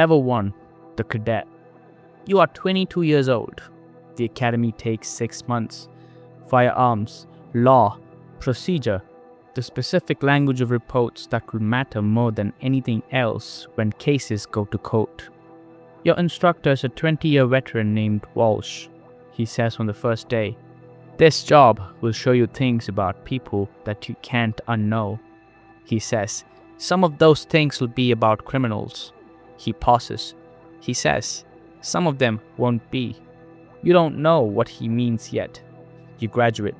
Level 1. The cadet. You are 22 years old. The academy takes 6 months. Firearms, law, procedure, the specific language of reports that will matter more than anything else when cases go to court. Your instructor is a 20-year veteran named Walsh. He says on the first day, "This job will show you things about people that you can't unknow." He says, "Some of those things will be about criminals." He pauses. He says, "Some of them won't be." You don't know what he means yet. You graduate.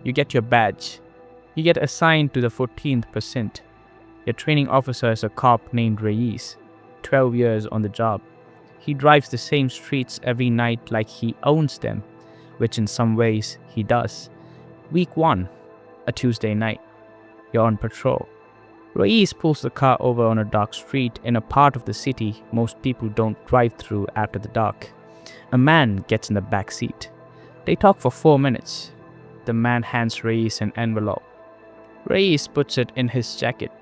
You get your badge. You get assigned to the 14th percent. Your training officer is a cop named Reyes, 12 years on the job. He drives the same streets every night like he owns them, which in some ways he does. Week 1, a Tuesday night. You're on patrol. Reyes pulls the car over on a dark street in a part of the city most people don't drive through after the dark. A man gets in the back seat. They talk for 4 minutes. The man hands Reyes an envelope. Reyes puts it in his jacket.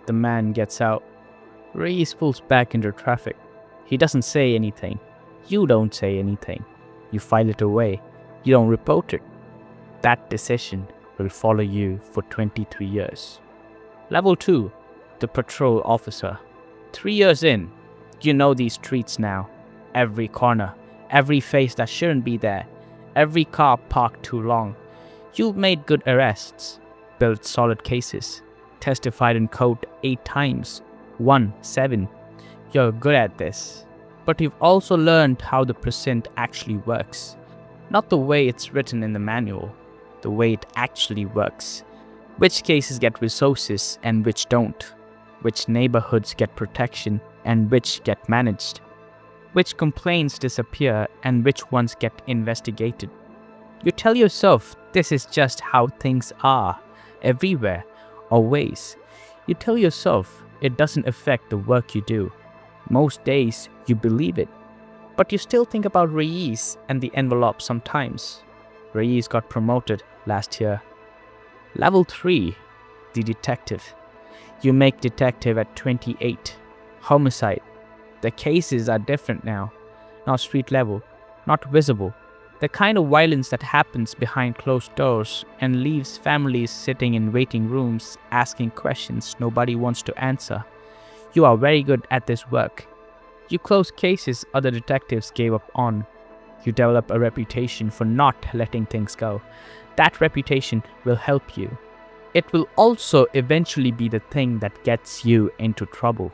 The man gets out. Reyes pulls back into traffic. He doesn't say anything. You don't say anything. You file it away. You don't report it. That decision will follow you for 23 years. Level 2. The patrol officer. 3 years in, you know these streets now. Every corner, every face that shouldn't be there, every car parked too long. You've made good arrests, built solid cases, testified in court 8 times, won 7. You're good at this. But you've also learned how the precinct actually works. Not the way it's written in the manual, the way it actually works. Which cases get resources and which don't. Which neighborhoods get protection and which get managed. Which complaints disappear and which ones get investigated. You tell yourself this is just how things are, everywhere, always. You tell yourself it doesn't affect the work you do. Most days you believe it. But you still think about Reyes and the envelope sometimes. Reyes got promoted last year. Level 3. The detective. You make detective at 28. Homicide. The cases are different now. Not street level. Not visible. The kind of violence that happens behind closed doors and leaves families sitting in waiting rooms asking questions nobody wants to answer. You are very good at this work. You close cases other detectives gave up on. You develop a reputation for not letting things go. That reputation will help you. It will also eventually be the thing that gets you into trouble.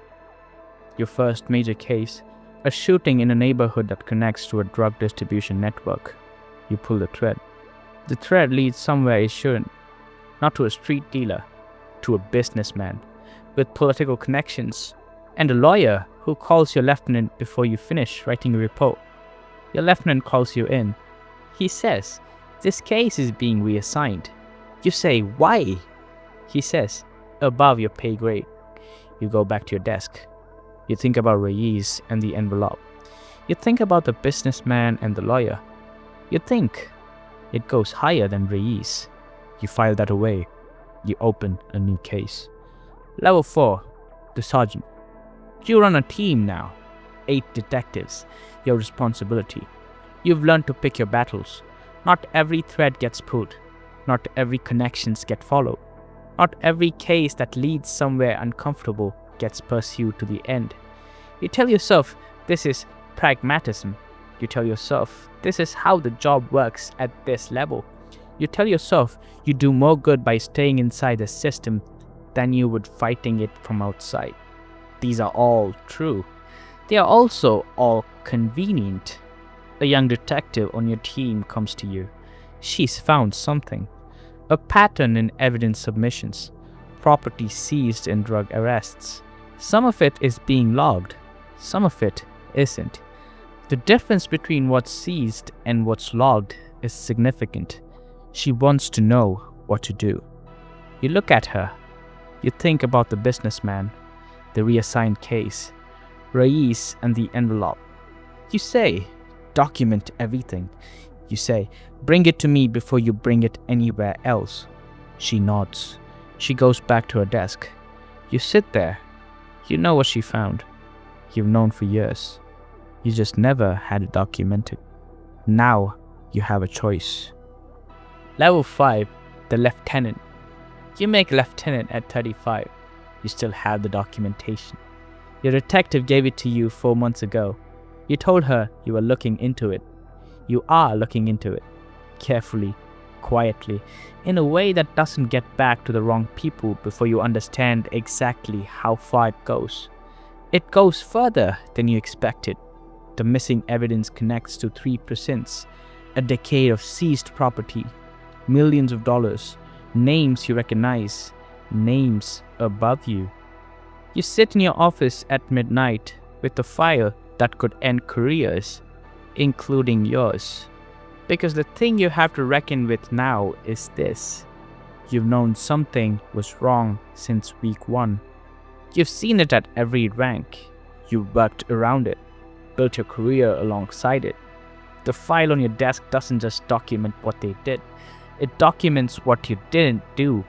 Your first major case, a shooting in a neighborhood that connects to a drug distribution network. You pull the thread. The thread leads somewhere it shouldn't. Not to a street dealer, to a businessman with political connections, and a lawyer who calls your lieutenant before you finish writing a report. Your lieutenant calls you in. He says, "This case is being reassigned." You say, "Why?" He says, "Above your pay grade." You go back to your desk. You think about Reyes and the envelope. You think about the businessman and the lawyer. You think it goes higher than Reyes. You file that away. You open a new case. Level 4. The sergeant. You run a team now. 8 detectives. Your responsibility. You've learned to pick your battles. Not every thread gets pulled. Not every connections get followed. Not every case that leads somewhere uncomfortable gets pursued to the end. You tell yourself this is pragmatism. You tell yourself this is how the job works at this level. You tell yourself you do more good by staying inside the system than you would fighting it from outside. These are all true. They are also all convenient. A young detective on your team comes to you. She's found something. A pattern in evidence submissions. Property seized in drug arrests. Some of it is being logged. Some of it isn't. The difference between what's seized and what's logged is significant. She wants to know what to do. You look at her. You think about the businessman, the reassigned case, Reyes and the envelope. You say, "Document everything." You say, "Bring it to me before you bring it anywhere else." She nods. She goes back to her desk. You sit there. You know what she found. You've known for years. You just never had it documented. Now you have a choice. Level 5, the lieutenant. You make lieutenant at 35. You still have the documentation. Your detective gave it to you 4 months ago. You told her you were looking into it. You are looking into it. Carefully, quietly, in a way that doesn't get back to the wrong people before you understand exactly how far it goes. It goes further than you expected. The missing evidence connects to 3%, a decade of seized property, millions of dollars, names you recognize, names above you. You sit in your office at midnight with a file that could end careers, including yours. Because the thing you have to reckon with now is this. You've known something was wrong since week 1. You've seen it at every rank. You've worked around it, built your career alongside it. The file on your desk doesn't just document what they did. It documents what you didn't do.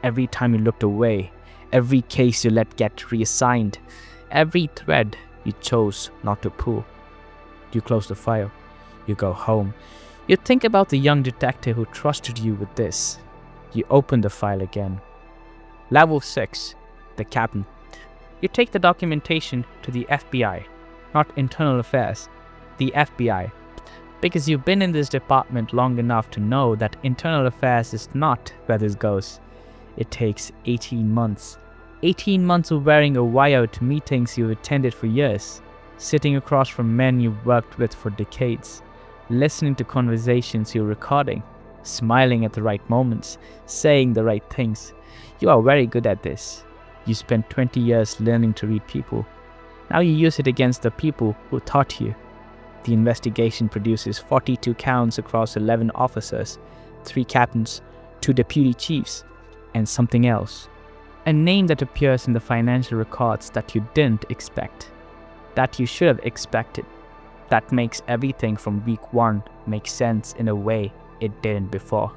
Every time you looked away, every case you let get reassigned, every thread you chose not to pull. You close the file. You go home. You think about the young detective who trusted you with this. You open the file again. Level 6, the captain. You take the documentation to the FBI, not internal affairs, the FBI. Because you've been in this department long enough to know that internal affairs is not where this goes. It takes 18 months. 18 months of wearing a wire to meetings you've attended for years, sitting across from men you've worked with for decades, listening to conversations you're recording, smiling at the right moments, saying the right things. You are very good at this. You spent 20 years learning to read people. Now you use it against the people who taught you. The investigation produces 42 counts across 11 officers, 3 captains, 2 deputy chiefs, and something else. A name that appears in the financial records that you didn't expect, that you should have expected, that makes everything from week 1 make sense in a way it didn't before.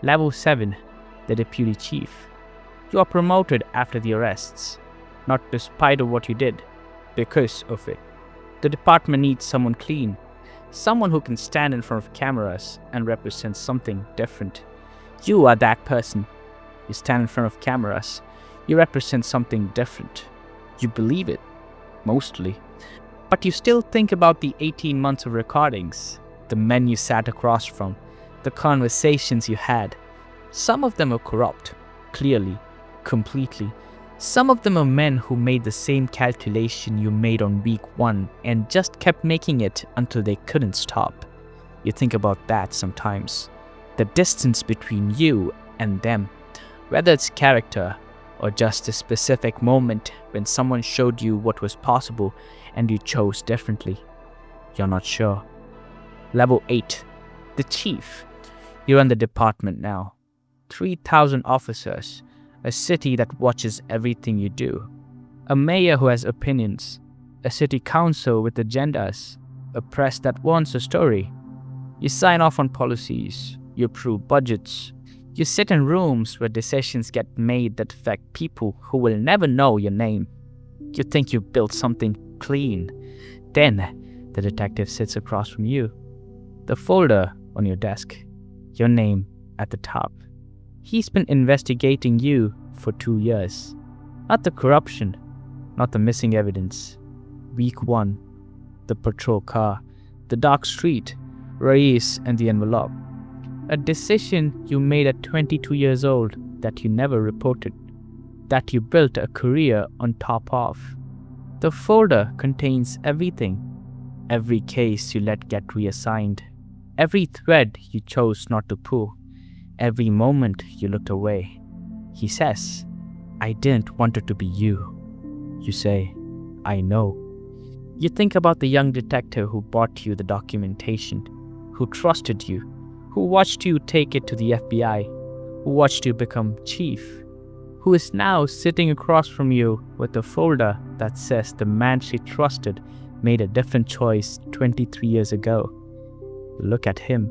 Level 7, the deputy chief. You are promoted after the arrests, not despite of what you did, because of it. The department needs someone clean, someone who can stand in front of cameras and represent something different. You are that person. You stand in front of cameras. You represent something different. You believe it, mostly. But you still think about the 18 months of recordings, the men you sat across from, the conversations you had. Some of them are corrupt, clearly, completely. Some of them are men who made the same calculation you made on week 1 and just kept making it until they couldn't stop. You think about that sometimes. The distance between you and them. Whether it's character or just a specific moment when someone showed you what was possible and you chose differently. You're not sure. Level 8. The chief. You run the department now. 3,000 officers. A city that watches everything you do. A mayor who has opinions. A city council with agendas. A press that wants a story. You sign off on policies. You approve budgets. You sit in rooms where decisions get made that affect people who will never know your name. You think you built something clean. Then, the detective sits across from you. The folder on your desk. Your name at the top. He's been investigating you for 2 years. Not the corruption, not the missing evidence. Week 1. The patrol car. The dark street. Reyes and the envelope. A decision you made at 22 years old that you never reported, that you built a career on top of. The folder contains everything. Every case you let get reassigned. Every thread you chose not to pull. Every moment you looked away. He says, I didn't want it to be you. You say, I know. You think about the young detective who bought you the documentation, who trusted you, who watched you take it to the FBI, who watched you become chief, who is now sitting across from you with a folder that says the man she trusted made a different choice 23 years ago. You look at him.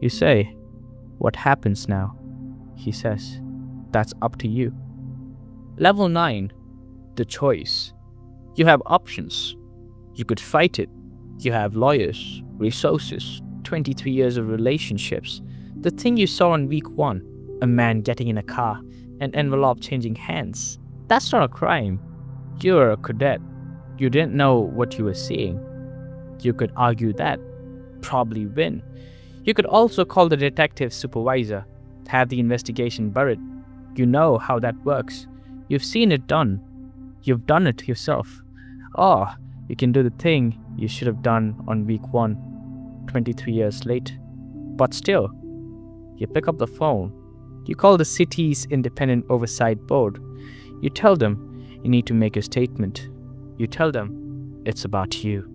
You say, what happens now? He says, that's up to you. Level 9. The choice. You have options. You could fight it. You have lawyers, resources, 23 years of relationships. The thing you saw on week 1, a man getting in a car, an envelope changing hands, that's not a crime. You're a cadet. You didn't know what you were seeing. You could argue that, probably win. You could also call the detective supervisor, have the investigation buried. You know how that works. You've seen it done. You've done it yourself. Or you can do the thing you should have done on week 1, 23 years late. But still, you pick up the phone. You call the city's independent oversight board. You tell them you need to make a statement. You tell them it's about you.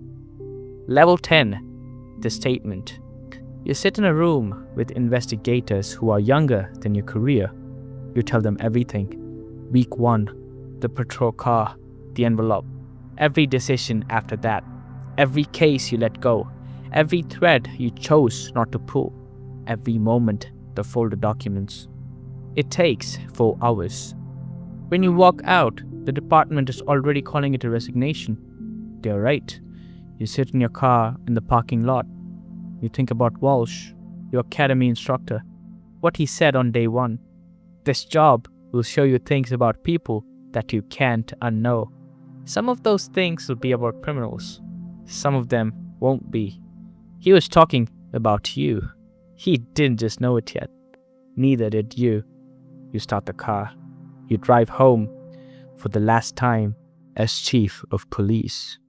Level 10, the statement. You sit in a room with investigators who are younger than your career. You tell them everything. Week 1, the patrol car, the envelope, every decision after that, every case you let go, every thread you chose not to pull, every moment the folded documents. It takes 4 hours. When you walk out, the department is already calling it a resignation. They're right. You sit in your car in the parking lot. You think about Walsh, your academy instructor, what he said on day 1. This job will show you things about people that you can't unknow. Some of those things will be about criminals. Some of them won't be. He was talking about you. He didn't just know it yet. Neither did you. You start the car. You drive home for the last time as chief of police.